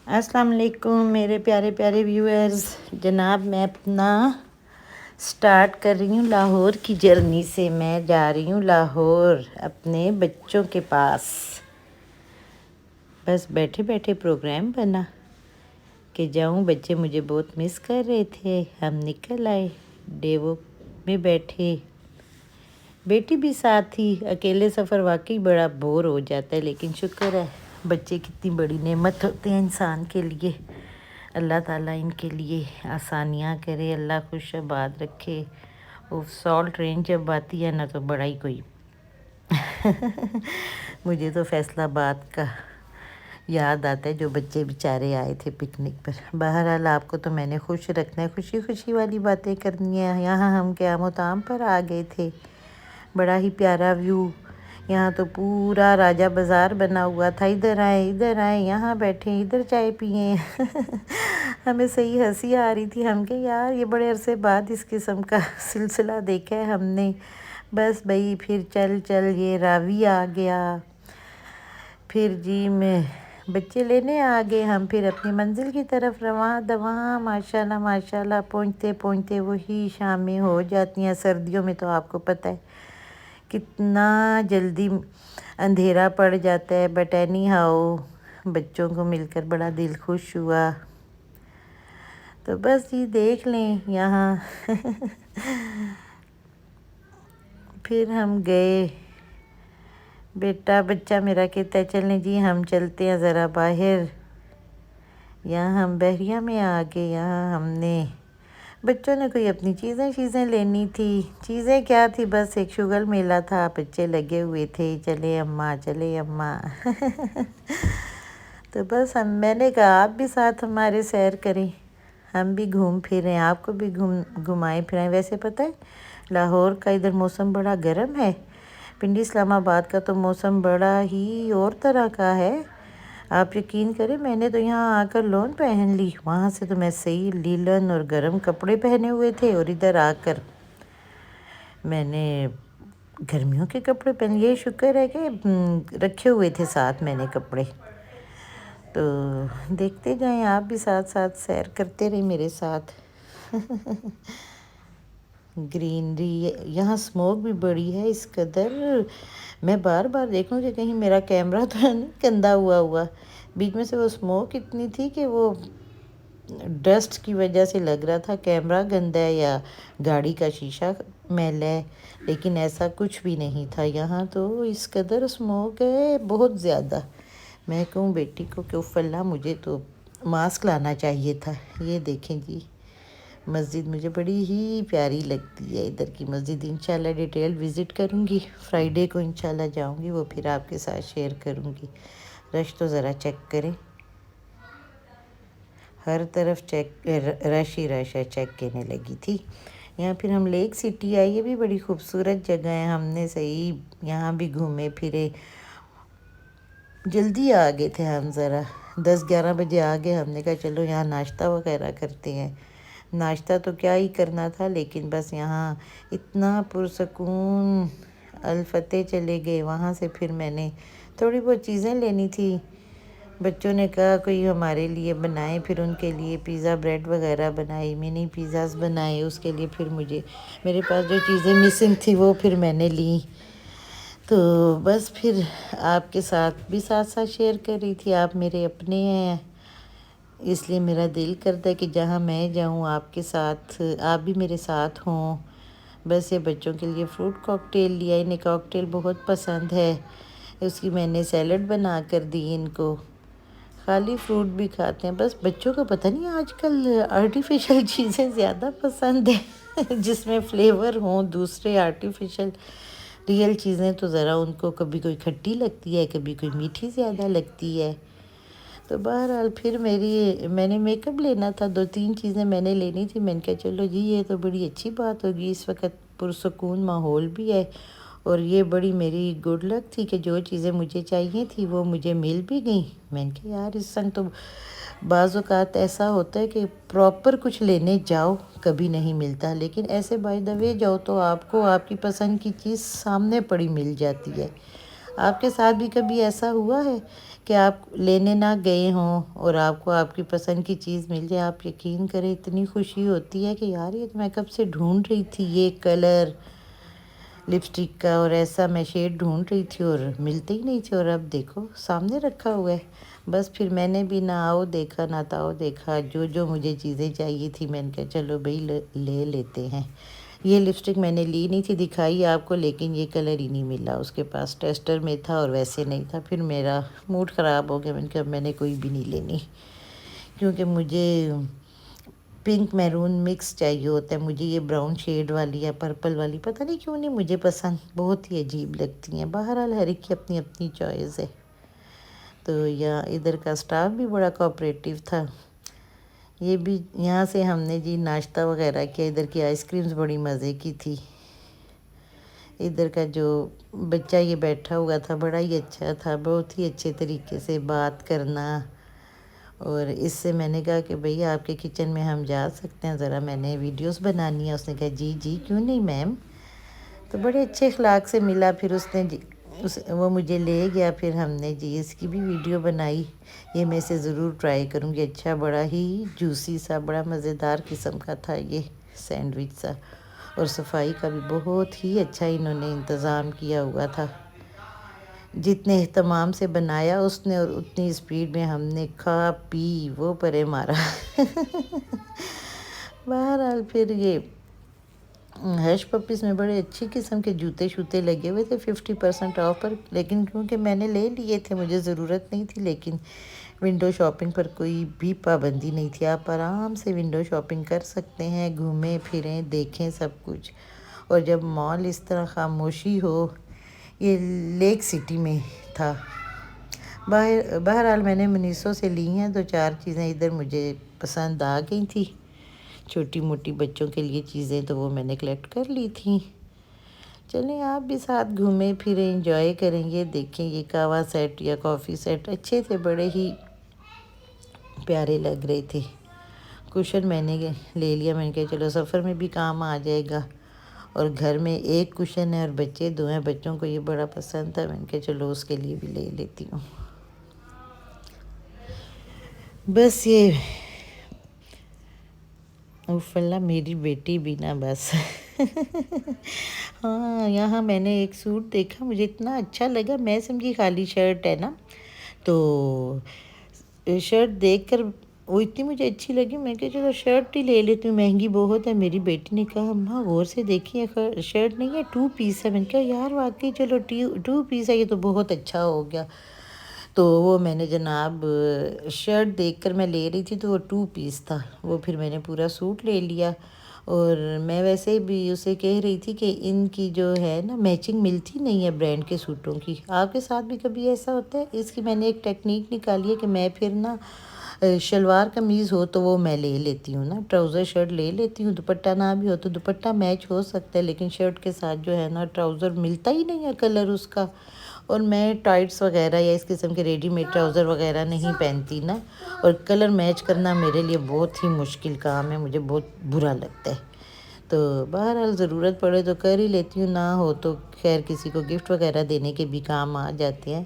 السلام علیکم میرے پیارے پیارے ویورز، جناب میں اپنا سٹارٹ کر رہی ہوں لاہور کی جرنی سے۔ میں جا رہی ہوں لاہور اپنے بچوں کے پاس۔ بس بیٹھے بیٹھے پروگرام بنا کہ جاؤں، بچے مجھے بہت مس کر رہے تھے۔ ہم نکل آئے، ڈیوو میں بیٹھے، بیٹی بھی ساتھ تھی۔ اکیلے سفر واقعی بڑا بور ہو جاتا ہے، لیکن شکر ہے بچے کتنی بڑی نعمت ہوتے ہیں انسان کے لیے۔ اللہ تعالیٰ ان کے لیے آسانیاں کرے، اللہ خوش آباد رکھے۔ وہ سال ٹرین جب آتی ہے نا تو بڑا ہی کوئی مجھے تو فیصل آباد کا یاد آتا ہے، جو بچے بیچارے آئے تھے پکنک پر۔ بہرحال آپ کو تو میں نے خوش رکھنا ہے، خوشی خوشی والی باتیں کرنی ہیں۔ یہاں ہم قیام و طعام پر آ گئے تھے، بڑا ہی پیارا ویو۔ یہاں تو پورا راجہ بازار بنا ہوا تھا، ادھر آئیں یہاں بیٹھیں، ادھر چائے پئیں ہمیں صحیح ہنسی آ رہی تھی۔ ہم کہ یار یہ بڑے عرصے بعد اس قسم کا سلسلہ دیکھا ہے ہم نے۔ بس بھئی پھر چل یہ راوی آ گیا، پھر جی میں بچے لینے آ گئے ہم، پھر اپنی منزل کی طرف رواں دواں۔ ماشاءاللہ پہنچتے وہی شامیں ہو جاتی ہیں۔ سردیوں میں تو آپ کو پتہ ہے کتنا جلدی اندھیرا پڑ جاتا ہے، بٹ اینی ہاؤ بچوں کو مل کر بڑا دل خوش ہوا۔ تو بس جی دیکھ لیں یہاں پھر ہم گئے، بچہ میرا کہتا ہے چلیں جی ہم چلتے ہیں ذرا باہر۔ یہاں ہم بحریہ میں آ گئے۔ یہاں ہم نے بچوں نے کوئی اپنی چیزیں لینی تھی۔ چیزیں کیا تھی، بس ایک شگل میلہ تھا، بچے لگے ہوئے تھے چلے اماں تو بس میں نے کہا آپ بھی ساتھ ہمارے سیر کریں، ہم بھی گھوم پھریں، آپ کو بھی گھمائیں پھرائیں۔ ویسے پتہ ہے لاہور کا ادھر موسم بڑا گرم ہے، پنڈی اسلام آباد کا تو موسم بڑا ہی اور طرح کا ہے۔ آپ یقین کریں میں نے تو یہاں آ کر لون پہن لی، وہاں سے تو میں صحیح لیلن اور گرم کپڑے پہنے ہوئے تھے، اور ادھر آ کر میں نے گرمیوں کے کپڑے پہن۔ یہ شکر ہے کہ رکھے ہوئے تھے ساتھ میں نے کپڑے۔ تو دیکھتے جائیں، آپ بھی ساتھ سیر کرتے رہیں میرے ساتھ گرینری یہاں اسموک بھی بڑی ہے اس قدر، میں بار دیکھوں کہ کہیں میرا کیمرہ تو نہیں گندا ہوا۔ بیچ میں سے وہ اسموک اتنی تھی کہ وہ ڈسٹ کی وجہ سے لگ رہا تھا کیمرہ گندا ہے یا گاڑی کا شیشہ میلا ہے، لیکن ایسا کچھ بھی نہیں تھا۔ یہاں تو اس قدر اسموک ہے بہت زیادہ، میں کہوں بیٹی کو کہ اوف اللہ مجھے تو ماسک لانا چاہیے تھا۔ یہ دیکھیں جی مسجد مجھے بڑی ہی پیاری لگتی ہے، ادھر کی مسجد انشاءاللہ ڈیٹیل وزٹ کروں گی، فرائیڈے کو انشاءاللہ جاؤں گی، وہ پھر آپ کے ساتھ شیئر کروں گی۔ رش تو ذرا چیک کریں، ہر طرف رش ہی رش ہے، چیک کرنے لگی تھی۔ یہاں پھر ہم لیک سٹی آئے، یہ بھی بڑی خوبصورت جگہ ہے، ہم نے صحیح یہاں بھی گھومے پھرے۔ جلدی آ گئے تھے ہم، ذرا 10-11 بجے آ گئے، ہم نے کہا چلو یہاں ناشتہ وغیرہ کرتے ہیں۔ ناشتہ تو کیا ہی کرنا تھا، لیکن بس یہاں اتنا پرسکون الفتح چلے گئے۔ وہاں سے پھر میں نے تھوڑی بہت چیزیں لینی تھی، بچوں نے کہا کوئی ہمارے لیے بنائیں، پھر ان کے لیے پیزا بریڈ وغیرہ بنائی، منی پیزاز بنائے۔ اس کے لیے پھر میرے پاس جو چیزیں مسنگ تھی وہ پھر میں نے لیں۔ تو بس پھر آپ کے ساتھ بھی ساتھ شیئر کر رہی تھی، آپ میرے اپنے ہیں، اس لیے میرا دل کرتا ہے کہ جہاں میں جاؤں آپ کے ساتھ، آپ بھی میرے ساتھ ہوں۔ بس یہ بچوں کے لیے فروٹ کاکٹیل لیا، انہیں کاکٹیل بہت پسند ہے، اس کی میں نے سیلڈ بنا کر دی ان کو، خالی فروٹ بھی کھاتے ہیں۔ بس بچوں کو پتہ نہیں آج کل آرٹیفیشل چیزیں زیادہ پسند ہیں جس میں فلیور ہوں دوسرے آرٹیفیشل، ریئل چیزیں تو ذرا ان کو کبھی کوئی کھٹی لگتی ہے، کبھی کوئی میٹھی زیادہ لگتی ہے۔ تو بہرحال پھر میں نے میک اپ لینا تھا، 2-3 چیزیں میں نے لینی تھی، میں نے کہا چلو جی یہ تو بڑی اچھی بات ہوگی، اس وقت پرسکون ماحول بھی ہے، اور یہ بڑی میری گڈ لک تھی کہ جو چیزیں مجھے چاہیے تھی وہ مجھے مل بھی گئیں۔ میں نے کہا یار اس سنگ تو بعض اوقات ایسا ہوتا ہے کہ پراپر کچھ لینے جاؤ کبھی نہیں ملتا، لیکن ایسے بائی دا وے جاؤ تو آپ کو آپ کی پسند کی چیز سامنے پڑی مل جاتی ہے۔ آپ کے ساتھ بھی کبھی ایسا ہوا ہے کہ آپ لینے نہ گئے ہوں اور آپ کو آپ کی پسند کی چیز مل جائے؟ آپ یقین کریں اتنی خوشی ہوتی ہے کہ یار یہ تو میں کب سے ڈھونڈ رہی تھی، یہ کلر لپسٹک کا اور ایسا میں شیڈ ڈھونڈ رہی تھی اور ملتے ہی نہیں تھے، اور اب دیکھو سامنے رکھا ہوا ہے۔ بس پھر میں نے بھی نہ آؤ دیکھا نہ تاؤ دیکھا، جو جو مجھے چیزیں چاہیے تھی میں نے کہا چلو بھائی لے لیتے ہیں۔ یہ لپسٹک میں نے لی نہیں تھی، دکھائی آپ کو، لیکن یہ کلر ہی نہیں ملا اس کے پاس، ٹیسٹر میں تھا اور ویسے نہیں تھا۔ پھر میرا موڈ خراب ہو گیا، میں نے کہا میں نے کوئی بھی نہیں لینی، کیونکہ مجھے پنک میرون مکس چاہیے ہوتا ہے، مجھے یہ براؤن شیڈ والی یا پرپل والی پتہ نہیں کیوں نہیں مجھے پسند، بہت ہی عجیب لگتی ہیں۔ بہرحال ہر ایک کی اپنی اپنی چوائس ہے۔ تو یا ادھر کا سٹاف بھی بڑا کوآپریٹیو تھا۔ یہ بھی یہاں سے ہم نے جی ناشتہ وغیرہ کیا، ادھر کی آئس کریمز بڑی مزے کی تھی۔ ادھر کا جو بچہ یہ بیٹھا ہوا تھا بڑا ہی اچھا تھا، بہت ہی اچھے طریقے سے بات کرنا، اور اس سے میں نے کہا کہ بھئی آپ کے کچن میں ہم جا سکتے ہیں، ذرا میں نے ویڈیوز بنانی ہے۔ اس نے کہا جی جی کیوں نہیں میم۔ تو بڑے اچھے اخلاق سے ملا، پھر اس نے وہ مجھے لے گیا، پھر ہم نے جی اس کی بھی ویڈیو بنائی۔ یہ میں اسے ضرور ٹرائی کروں گی، اچھا بڑا ہی جوسی سا بڑا مزیدار قسم کا تھا یہ سینڈوچ سا، اور صفائی کا بھی بہت ہی اچھا انہوں نے انتظام کیا ہوا تھا۔ جتنے اہتمام سے بنایا اس نے اور اتنی اسپیڈ میں ہم نے کھا پی وہ پرے مارا۔ بہرحال پھر یہ ہیش پپیز میں بڑے اچھی قسم کے جوتے شوتے لگے ہوئے تھے 50% آف پر، لیکن کیونکہ میں نے لے لیے تھے مجھے ضرورت نہیں تھی، لیکن ونڈو شاپنگ پر کوئی بھی پابندی نہیں تھی، آپ آرام سے ونڈو شاپنگ کر سکتے ہیں، گھومیں پھریں دیکھیں سب کچھ۔ اور جب مال اس طرح خاموشی ہو، یہ لیک سٹی میں تھا۔ بہرحال میں نے منیسو سے لی ہیں 2-4 چیزیں، ادھر مجھے پسند آ گئی تھی، چھوٹی موٹی بچوں کے لیے چیزیں تو وہ میں نے کلیکٹ کر لی تھیں۔ چلیں آپ بھی ساتھ گھومیں پھریں انجوائے کریں گے، دیکھیں یہ کہوہ سیٹ یا کافی سیٹ اچھے تھے، بڑے ہی پیارے لگ رہے تھے۔ کوشن میں نے لے لیا، میں نے کہا چلو سفر میں بھی کام آ جائے گا، اور گھر میں ایک کوشن ہے اور بچے 2 ہیں، بچوں کو یہ بڑا پسند تھا، میں نے کہا چلو اس کے لیے بھی لے لیتی ہوں۔ بس یہ اوف اللہ میری بیٹی بھی نا بس ہاں یہاں میں نے ایک سوٹ دیکھا مجھے اتنا اچھا لگا، میں سمجھی خالی شرٹ ہے نا، تو شرٹ دیکھ کر وہ اتنی مجھے اچھی لگی، میں کہ چلو شرٹ ہی لے لیتی ہوں، مہنگی بہت ہے۔ میری بیٹی نے کہا اماں غور سے دیکھیے شرٹ نہیں ہے 2 پیس ہے، میں نے کہا یار واقعی چلو 2 پیس ہے، یہ تو بہت اچھا ہو گیا۔ تو وہ میں نے جناب شرٹ دیکھ کر میں لے رہی تھی تو وہ 2 پیس تھا، وہ پھر میں نے پورا سوٹ لے لیا، اور میں ویسے بھی اسے کہہ رہی تھی کہ ان کی جو ہے نا میچنگ ملتی نہیں ہے برانڈ کے سوٹوں کی۔ آپ کے ساتھ بھی کبھی ایسا ہوتا ہے؟ اس کی میں نے ایک ٹیکنیک نکالی ہے کہ میں پھر نا شلوار قمیض ہو تو وہ میں لے لیتی ہوں نا، ٹراؤزر شرٹ لے لیتی ہوں، دوپٹہ نہ بھی ہو تو دوپٹہ میچ ہو سکتا ہے، لیکن شرٹ کے ساتھ جو ہے نا ٹراؤزر ملتا ہی نہیں ہے کلر اس کا، اور میں ٹائٹس وغیرہ یا اس قسم کے ریڈی میڈ ٹراؤزر وغیرہ نہیں پہنتی نا، اور کلر میچ کرنا میرے لیے بہت ہی مشکل کام ہے، مجھے بہت برا لگتا ہے۔ تو بہرحال ضرورت پڑے تو کر ہی لیتی ہوں، نہ ہو تو خیر کسی کو گفٹ وغیرہ دینے کے بھی کام آ جاتے ہیں،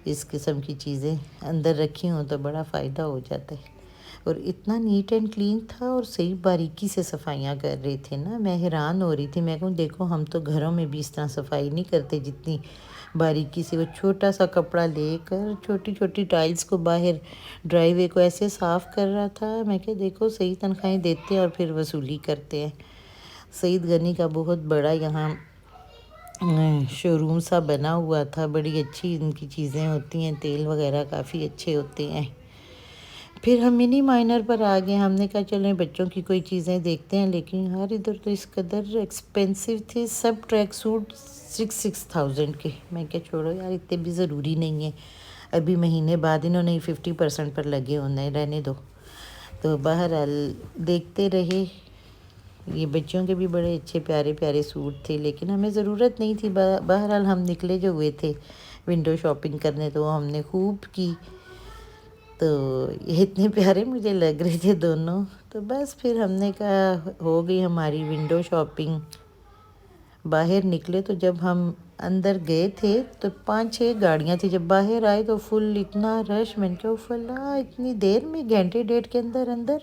اس قسم کی چیزیں اندر رکھی ہوں تو بڑا فائدہ ہو جاتا ہے۔ اور اتنا نیٹ اینڈ کلین تھا، اور صحیح باریکی سے صفائیاں کر رہے تھے نا، میں حیران ہو رہی تھی، میں کہوں دیکھو ہم تو گھروں میں بھی اس طرح صفائی نہیں کرتے جتنی باریکی سے، وہ چھوٹا سا کپڑا لے کر چھوٹی چھوٹی ٹائلز کو باہر ڈرائی وے کو ایسے صاف کر رہا تھا، میں کہ دیکھو صحیح تنخواہیں دیتے ہیں اور پھر وصولی کرتے ہیں۔ سعید غنی کا بہت بڑا یہاں شو روم سا بنا ہوا تھا، بڑی اچھی ان کی چیزیں ہوتی ہیں، تیل وغیرہ کافی اچھے ہوتے ہیں۔ پھر ہم منی مائنر پر آ گئے، ہم نے کہا چلیں بچوں کی کوئی چیزیں دیکھتے ہیں، لیکن یار ادھر تو اس قدر ایکسپینسو تھے سب ٹریک سوٹ 6,000 کے، میں کہا چھوڑو یار اتنے بھی ضروری نہیں ہے، ابھی مہینے بعد انہوں نے 50% پر لگے ہونے رہنے دو۔ تو بہرحال دیکھتے رہے، یہ بچوں کے بھی بڑے اچھے پیارے پیارے سوٹ تھے، لیکن ہمیں ضرورت نہیں تھی، بہرحال ہم نکلے جو ہوئے تھے ونڈو شاپنگ کرنے تو ہم نے خوب کی، تو یہ اتنے پیارے مجھے لگ رہے تھے دونوں، تو بس پھر ہم نے کہا ہو گئی ہماری ونڈو شاپنگ۔ باہر نکلے تو جب ہم اندر گئے تھے تو 5-6 گاڑیاں تھیں، جب باہر آئے تو فل اتنا رش، میں نے کہا فلا اتنی دیر میں گھنٹے ڈیڑھ کے اندر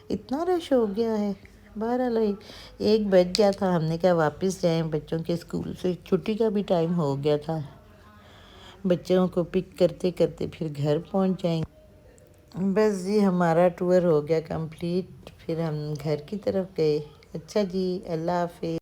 اتنا رش ہو گیا ہے۔ بہرحال 1 بج گیا تھا، ہم نے کہا واپس جائیں، بچوں کے اسکول سے چھٹی کا بھی ٹائم ہو گیا تھا، بچوں کو پک کرتے کرتے پھر گھر پہنچ جائیں گے۔ بس جی ہمارا ٹور ہو گیا کمپلیٹ، پھر ہم گھر کی طرف گئے۔ اچھا جی، اللہ حافظ۔